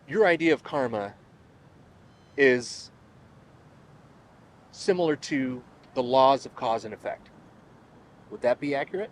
your idea of karma is similar to the laws of cause and effect. Would that be accurate?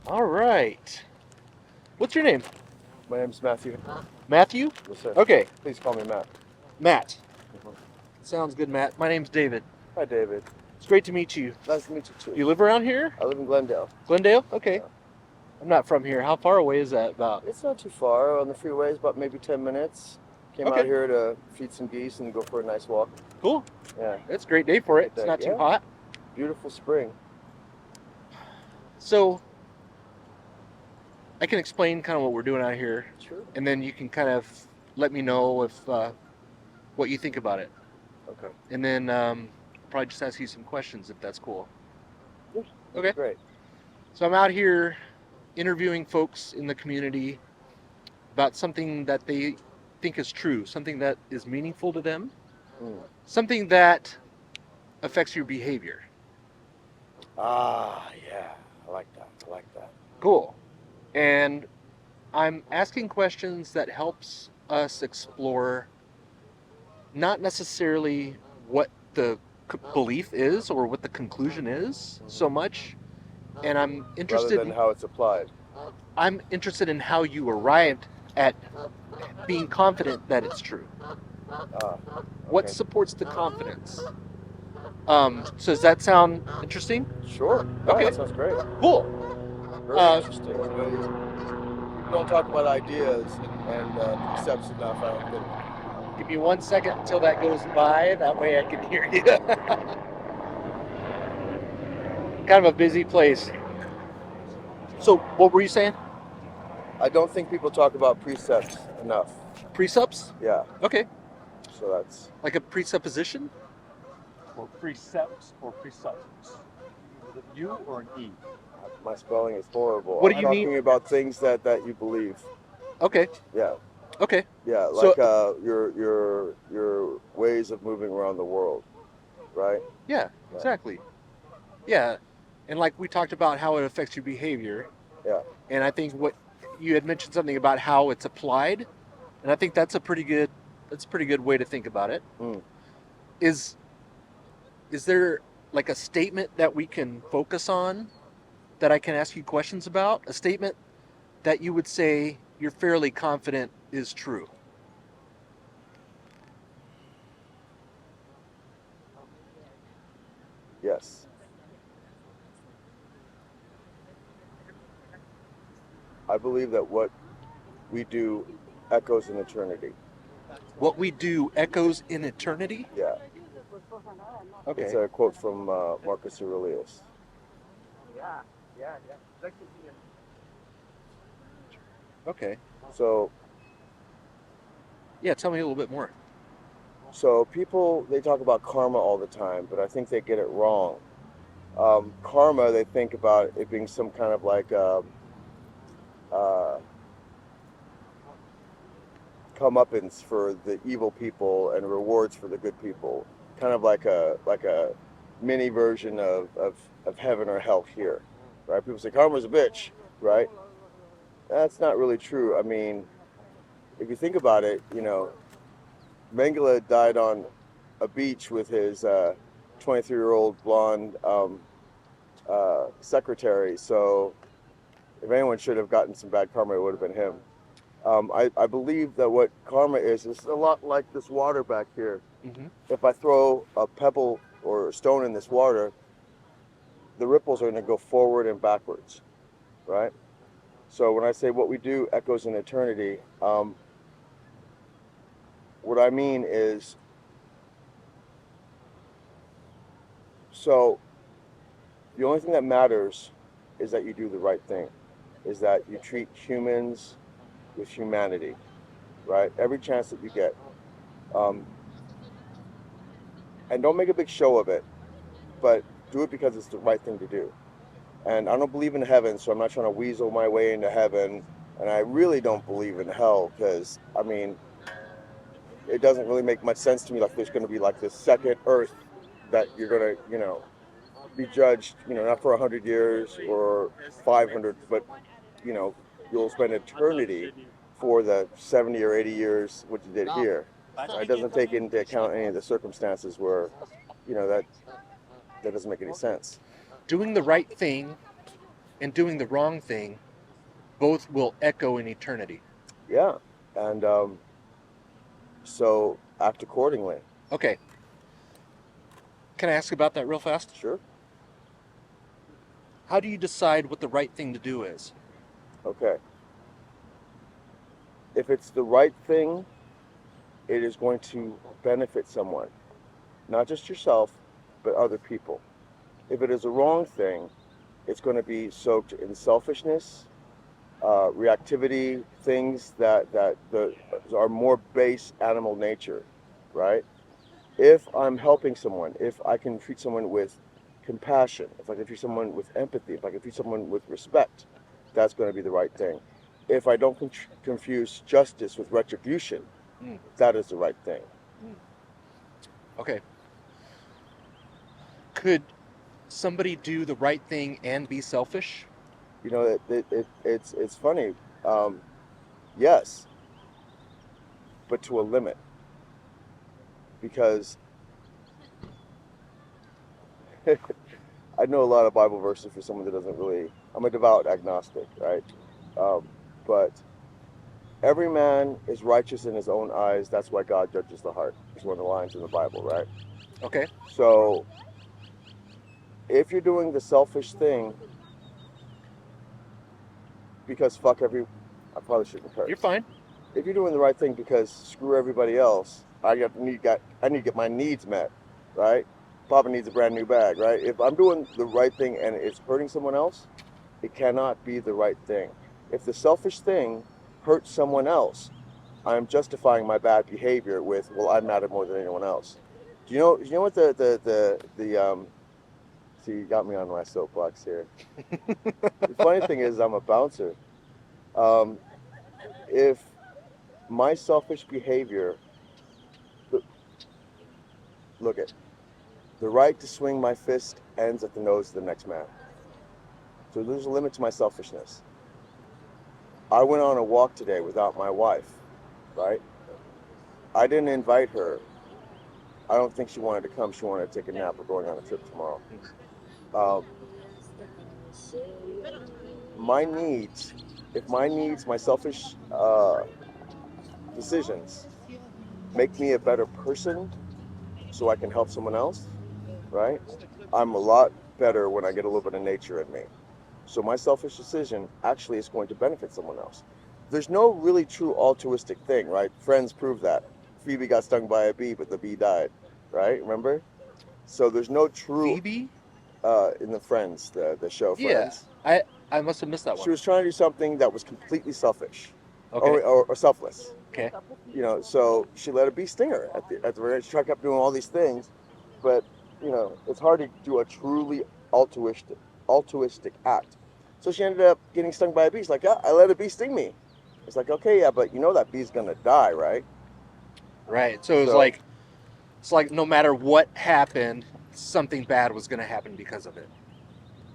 All right. What's your name? My name's Matthew. Matthew? Yes, sir. Okay, Please call me Matt. Matt. Sounds good, Matt. My name's David. Hi, David. It's great to meet you. Nice to meet you, too. You live around here? I live in Glendale. Glendale? Okay. Yeah. I'm not from here. How far away is that about? It's not too far on the freeways, about maybe 10 minutes. Came Okay. out here to feed some geese and go for a nice walk. Cool. Yeah. It's a great day for it. It's not too Yeah. hot. Beautiful spring. So, I can explain kind of what we're doing out here, Sure. and then you can kind of let me know if what you think about it. Okay. And then probably just ask you some questions if that's cool. Yeah. Okay. Great. So I'm out here interviewing folks in the community about something that they think is true, something that is meaningful to them, something that affects your behavior. Ah, yeah. I like that. Cool. And I'm asking questions that helps us explore not necessarily what the belief is or what the conclusion is so much, and I'm interested Rather than how it's applied. I'm interested in how you arrived at being confident that it's true. What Okay. supports the confidence? So does that sound interesting? Sure. Okay. That sounds great. Cool. Very interesting. You don't talk about ideas and precepts enough, I don't think. Give me 1 second until that goes by. That way I can hear you. Kind of a busy place. So what were you saying? I don't think people talk about precepts enough. Precepts? Yeah. Okay. So that's Like a presupposition? Or precepts or presuffix? Is it U or an E? my spelling is horrible. What do I'm you mean? talking about things that you believe. Okay. Yeah. Okay. Yeah, So- like your ways of moving around the world, right? Yeah, exactly. Yeah. And like we talked about how it affects your behavior. Yeah. And I think what you had mentioned something about how it's applied, and I think that's a pretty good way to think about it. Mm. Is there like a statement that we can focus on that I can ask you questions about? A statement that you would say you're fairly confident is true? Yes. I believe that what we do echoes in eternity. What we do echoes in eternity? Yeah. Okay. It's a quote from Marcus Aurelius. Okay. So Yeah, tell me a little bit more. people, they talk about karma all the time, but I think they get it wrong. Karma, they think about it being some kind of like comeuppance for the evil people and rewards for the good people. Kind of like a mini version of heaven or hell here, right? People say karma's a bitch, right? That's not really true. I mean, if you think about it, Mengele died on a beach with his 23-year-old blonde secretary. So if anyone should have gotten some bad karma, it would have been him. I believe that what karma is a lot like this water back here. Mm-hmm. If I throw a pebble or a stone in this water, the ripples are going to go forward and backwards, right? So when I say what we do echoes in eternity, what I mean is, so the only thing that matters is that you do the right thing, is that you treat humans with humanity, right? Every chance that you get. And don't make a big show of it, but do it because it's the right thing to do. And I don't believe in heaven, so I'm not trying to weasel my way into heaven. And I really don't believe in hell because, I mean, it doesn't really make much sense to me. Like there's going to be like this second earth that you're going to, be judged, not for 100 years or 500, but, you'll spend eternity for the 70 or 80 years what you did here. So it doesn't take into account any of the circumstances where, that doesn't make any sense. Doing the right thing and doing the wrong thing both will echo in eternity. Yeah. And so act accordingly. Okay. Can I ask about that real fast? Sure. How do you decide what the right thing to do is? Okay. If it's the right thing, it is going to benefit someone, not just yourself, but other people. If it is a wrong thing, it's going to be soaked in selfishness, reactivity, things that are more base animal nature, right? If I'm helping someone, if I can treat someone with compassion, if I can treat someone with empathy, if I can treat someone with respect, that's going to be the right thing. If I don't confuse justice with retribution, that is the right thing. Okay. Could somebody do the right thing and be selfish? It's funny. Yes, but to a limit. Because I know a lot of Bible verses for someone that doesn't really. I'm a devout agnostic, right? But every man is righteous in his own eyes. That's why God judges the heart. Is one of the lines in the Bible, right? Okay. So if you're doing the selfish thing, because I probably shouldn't curse. You're fine. If you're doing the right thing because screw everybody else, I need to get my needs met, right? Papa needs a brand new bag, right? If I'm doing the right thing and it's hurting someone else, it cannot be the right thing. If the selfish thing hurts someone else, I'm justifying my bad behavior with, well, I matter more than anyone else. Do you know what see, you got me on my soapbox here. The funny thing is I'm a bouncer. If my selfish behavior, look at, the right to swing my fist ends at the nose of the next man. So there's a limit to my selfishness. I went on a walk today without my wife, right? I didn't invite her. I don't think she wanted to come. She wanted to take a nap. We're going on a trip tomorrow. My needs, my selfish decisions make me a better person so I can help someone else, right? I'm a lot better when I get a little bit of nature in me. So my selfish decision actually is going to benefit someone else. There's no really true altruistic thing, right? Friends prove that. Phoebe got stung by a bee, but the bee died, right? Remember? So there's no true... Phoebe? In the Friends, the show Yeah. Friends. I must have missed that one. She was trying to do something that was completely selfish. Okay. Or selfless. Okay. So she let a bee sting her at the very end. She kept doing all these things, but it's hard to do a truly altruistic act. So she ended up getting stung by a bee. She's like, yeah, I let a bee sting me. It's like, okay, yeah, but that bee's gonna die, right? Right. So it's like no matter what happened, something bad was going to happen because of it.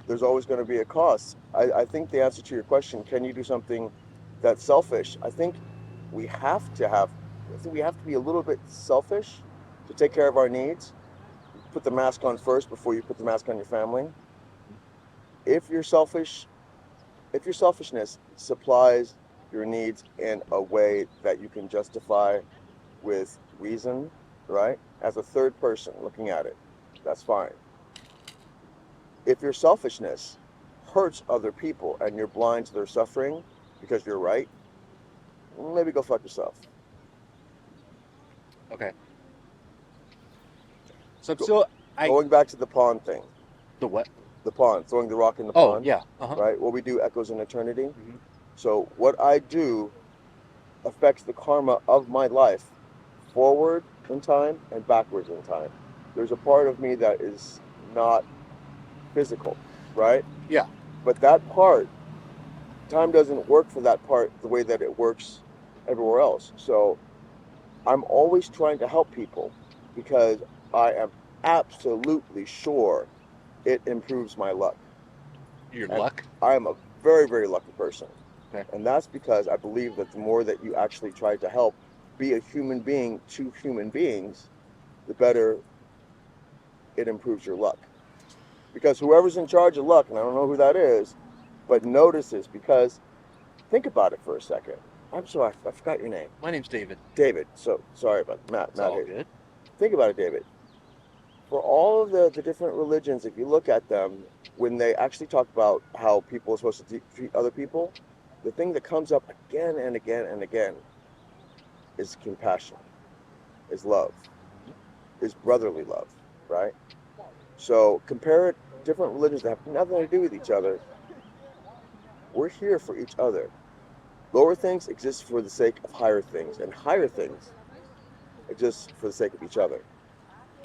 There's always going to be a cost. I think the answer to your question, can you do something that's selfish? I think we have to have, I think we have to be a little bit selfish to take care of our needs. Put the mask on first before you put the mask on your family. If you're selfish, if your selfishness supplies your needs in a way that you can justify with reason, right? As a third person looking at it, that's fine. If your selfishness hurts other people and you're blind to their suffering because you're right, maybe go fuck yourself. Okay. So I'm still Going back to the pond thing. The what? The pond, throwing the rock in the Oh pond. yeah. Right? What we do echoes in eternity. Mm-hmm. So what I do affects the karma of my life forward in time and backwards in time. There's a part of me that is not physical, right? Yeah. But that part, time doesn't work for that part the way that it works everywhere else. So I'm always trying to help people because I am absolutely sure it improves my luck. Your And luck? I am a very, very lucky person. Okay. And that's because I believe that the more that you actually try to help be a human being to human beings, the better it improves your luck. Because whoever's in charge of luck, and I don't know who that is, but notices, because think about it for a second. I'm sorry, I forgot your name. My name's David. David. So sorry about Matt. It's Matt all here. good. Think about it, David. For all of the different religions, if you look at them, when they actually talk about how people are supposed to treat other people, the thing that comes up again and again and again is compassion, is love, is brotherly love, right? So compare it, different religions that have nothing to do with each other. We're here for each other. Lower things exist for the sake of higher things, and higher things exist for the sake of each other.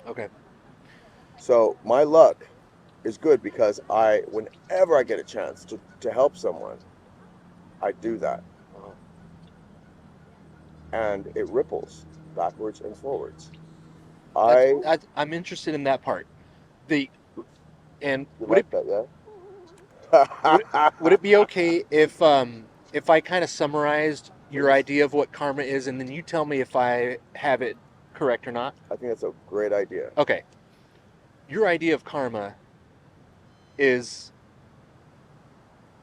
Okay. So my luck is good because whenever I get a chance to help someone, I do that. And it ripples backwards and forwards. I'm interested in that part. Would it be okay if I kind of summarized your idea of what karma is, and then you tell me if I have it correct or not? I think that's a great idea. Okay. Your idea of karma is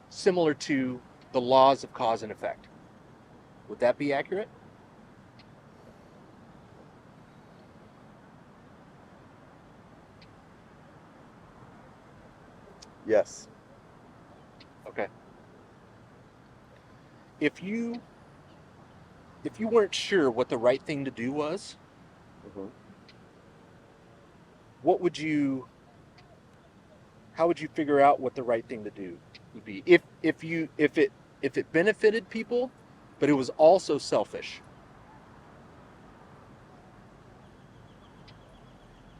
similar to the laws of cause and effect. Would that be accurate? Yes. Okay. If you weren't sure what the right thing to do was, Mm-hmm. how would you figure out what the right thing to do would be? If it benefited people, but it was also selfish.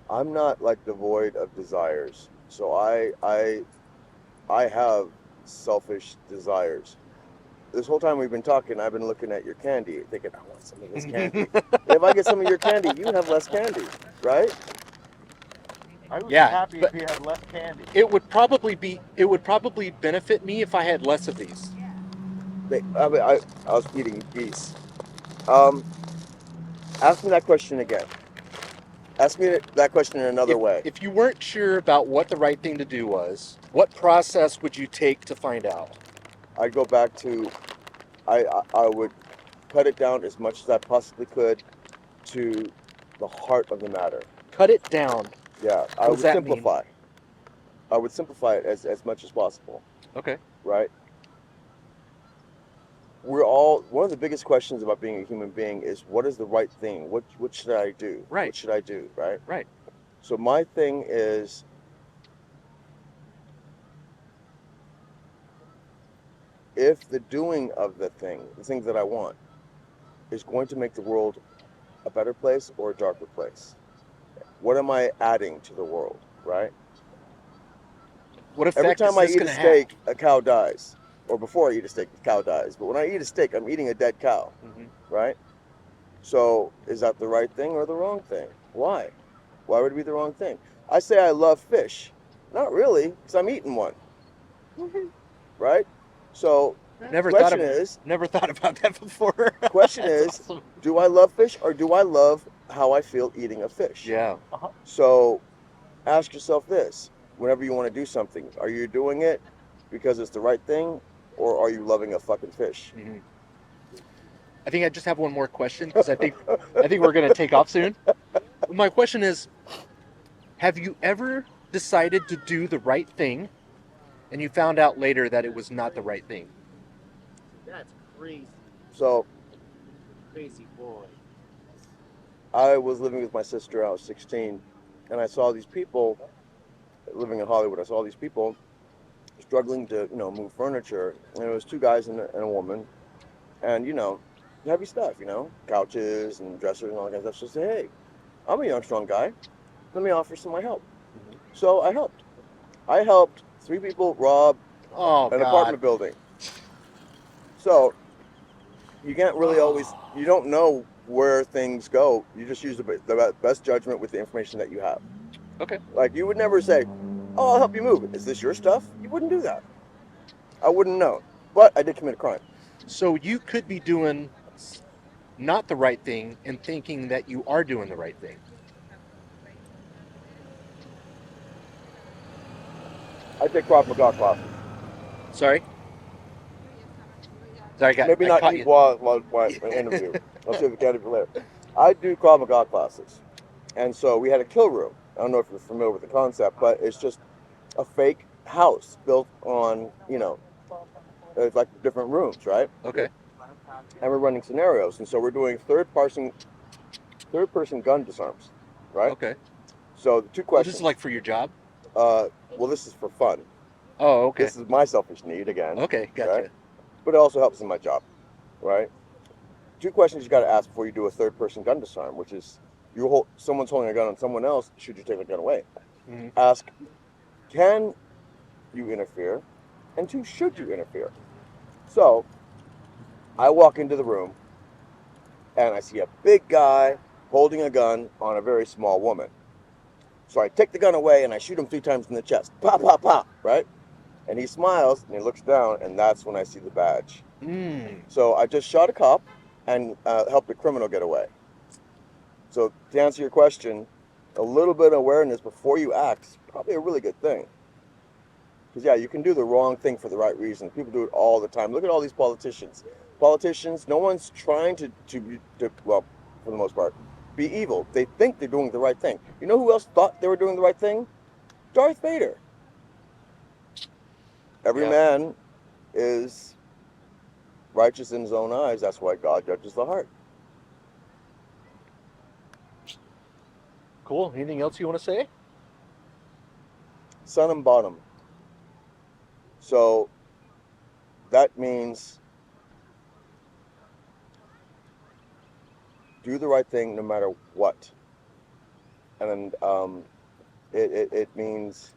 I'm not like devoid of desires. So I have selfish desires. This whole time we've been talking, I've been looking at your candy, thinking, I want some of this candy. If I get some of your candy, you have less candy, right? I would Yeah, be happy but if you had less candy. It would probably benefit me if I had less of these. I was eating geese. Ask me that question again. Ask me that question in another way. If you weren't sure about what the right thing to do was, what process would you take to find out? I'd go back to, I would cut it down as much as I possibly could to the heart of the matter. Cut it down. Yeah, I would simplify. I would simplify it as much as possible. Okay. Right? One of the biggest questions about being a human being is, what is the right thing? What should I do? Right. What should I do? Right? Right. So my thing is, if the doing of the thing that I want, is going to make the world a better place or a darker place, what am I adding to the world, right? What effect Every time is I this eat a gonna steak, have? a cow dies. Or before I eat a steak, a cow dies. But when I eat a steak, I'm eating a dead cow, right? So is that the right thing or the wrong thing? Why? Why would it be the wrong thing? I say I love fish. Not really, because I'm eating one, right? So Never Question is, never thought about that before. question That's is, awesome. do I love fish or do I love how I feel eating a fish? Yeah. So ask yourself this, whenever you want to do something, are you doing it because it's the right thing or are you loving a fucking fish? Mhm. I think I just have one more question because I think we're gonna take off soon. My question is, have you ever decided to do the right thing and you found out later that it was not the right thing? That's crazy. So Crazy boy. I was living with my sister when I was 16 and I saw these people living in Hollywood. I saw these people struggling to, move furniture. And it was two guys and a woman and, heavy stuff, couches and dressers and all that kind of stuff. So I said, hey, I'm a young, strong guy. Let me offer some of my help. So I helped. I helped 3 people rob an apartment building. So you can't really you don't know where things go. You just use the best judgment with the information that you have. Okay. Like you would never say, oh, I'll help you move. Is this your stuff? You wouldn't do that. I wouldn't know. But I did commit a crime. So you could be doing not the right thing and thinking that you are doing the right thing. I take Krav Maga classes. Sorry? Sorry, Maybe not caught eat you. while an interview. I'll see if we can interview later. I do Krav Maga classes. And so we had a kill room. I don't know if you're familiar with the concept, but it's just a fake house built on, it's like different rooms, right? Okay. And we're running scenarios. And so we're doing third-person gun disarms, right? Okay. So the 2 Well, questions. this is like for your job? Well, this is for fun. Oh, okay. This is my selfish need again. Okay, gotcha. Right? But it also helps in my job, right? 2 questions you got to ask before you do a third-person gun disarm, which is someone's holding a gun on someone else. Should you take the gun away? Mm-hmm. Ask, can you interfere? And 2, should you interfere? So I walk into the room and I see a big guy holding a gun on a very small woman. So I take the gun away and I shoot him 3 times in the chest. Pop, pop, pop, right? And he smiles and he looks down and that's when I see the badge. So I just shot a cop and helped a criminal get away. So to answer your question, a little bit of awareness before you act is probably a really good thing. Because yeah, you can do the wrong thing for the right reason. People do it all the time. Look at all these politicians. Politicians, no one's trying to well, for the most part, be evil. They think they're doing the right thing. You know who else thought they were doing the right thing? Darth Vader. Every man is righteous in his own eyes. That's why God judges the heart. Cool. Anything else you want to say? Sun and bottom. So that means do the right thing no matter what. And it means,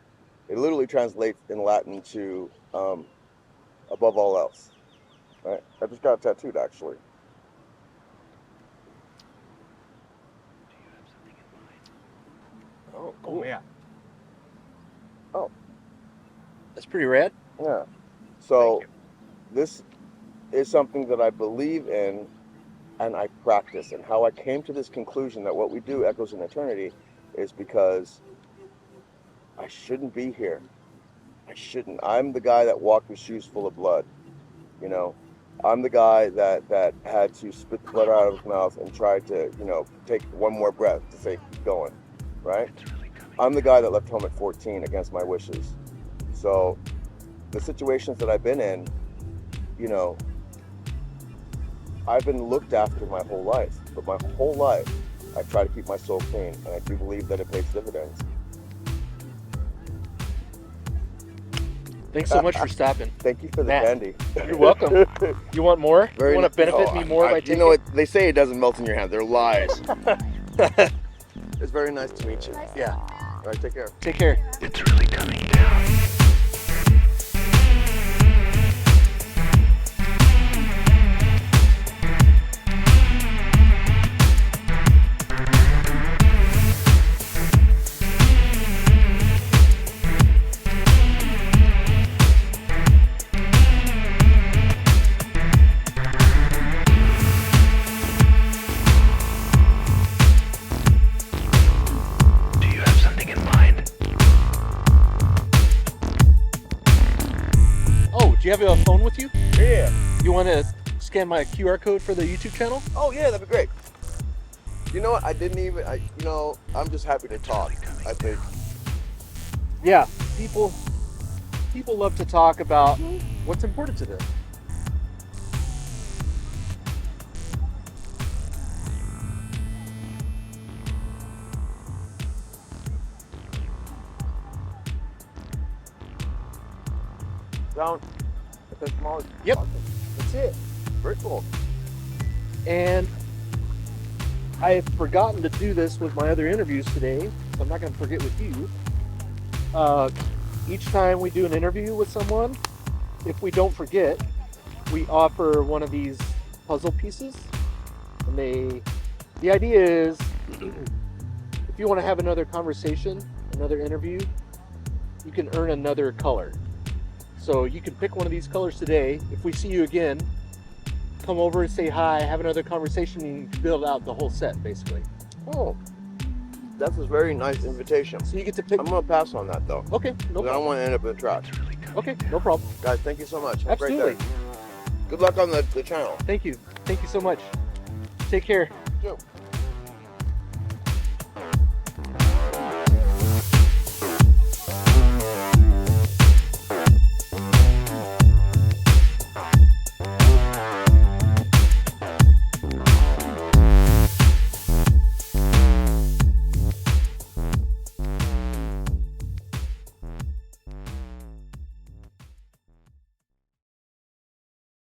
it literally translates in Latin to above all else. Right? I just got it tattooed actually. Oh, cool. Oh, yeah. Oh. That's pretty rad. Yeah. So this is something that I believe in and I practice. And how I came to this conclusion that what we do echoes in eternity is because I shouldn't be here. I shouldn't. I'm the guy that walked with shoes full of blood. I'm the guy that had to spit the blood out of his mouth and tried to, take one more breath to say, keep going, right? I'm the guy that left home at 14 against my wishes. So the situations that I've been in, I've been looked after my whole life, but my whole life I try to keep my soul clean, and I do believe that it pays dividends. Thanks so much for stopping. Thank you for the Matt, candy. You're welcome. You want more? Very You want to benefit me more by taking? You know what? They say it doesn't melt in your hand. They're lies. It's very nice to meet you. Yeah. All right, take care. Take care. It's really coming down. Do you have a phone with you? Yeah. You want to scan my QR code for the YouTube channel? Oh yeah, that'd be great. You know what? I'm just happy to talk. I think. Yeah, people love to talk about what's important to them. Down. Epistemology. Yep. Awesome. That's it. Very cool. And I have forgotten to do this with my other interviews today, so I'm not going to forget with you. Each time we do an interview with someone, if we don't forget, we offer one of these puzzle pieces. And the idea is, if you want to have another conversation, another interview, you can earn another color. So you can pick one of these colors today. If we see you again, come over and say hi, have another conversation, and build out the whole set, basically. Oh, that's a very nice invitation. So you get to pick. I'm gonna pass on that though. Okay, no 'Cause I don't problem. want to end up in the trash. Okay, no problem. Guys, thank you so much. Have a great Absolutely. day. Good luck on the channel. Thank you. Thank you so much. Take care. You too.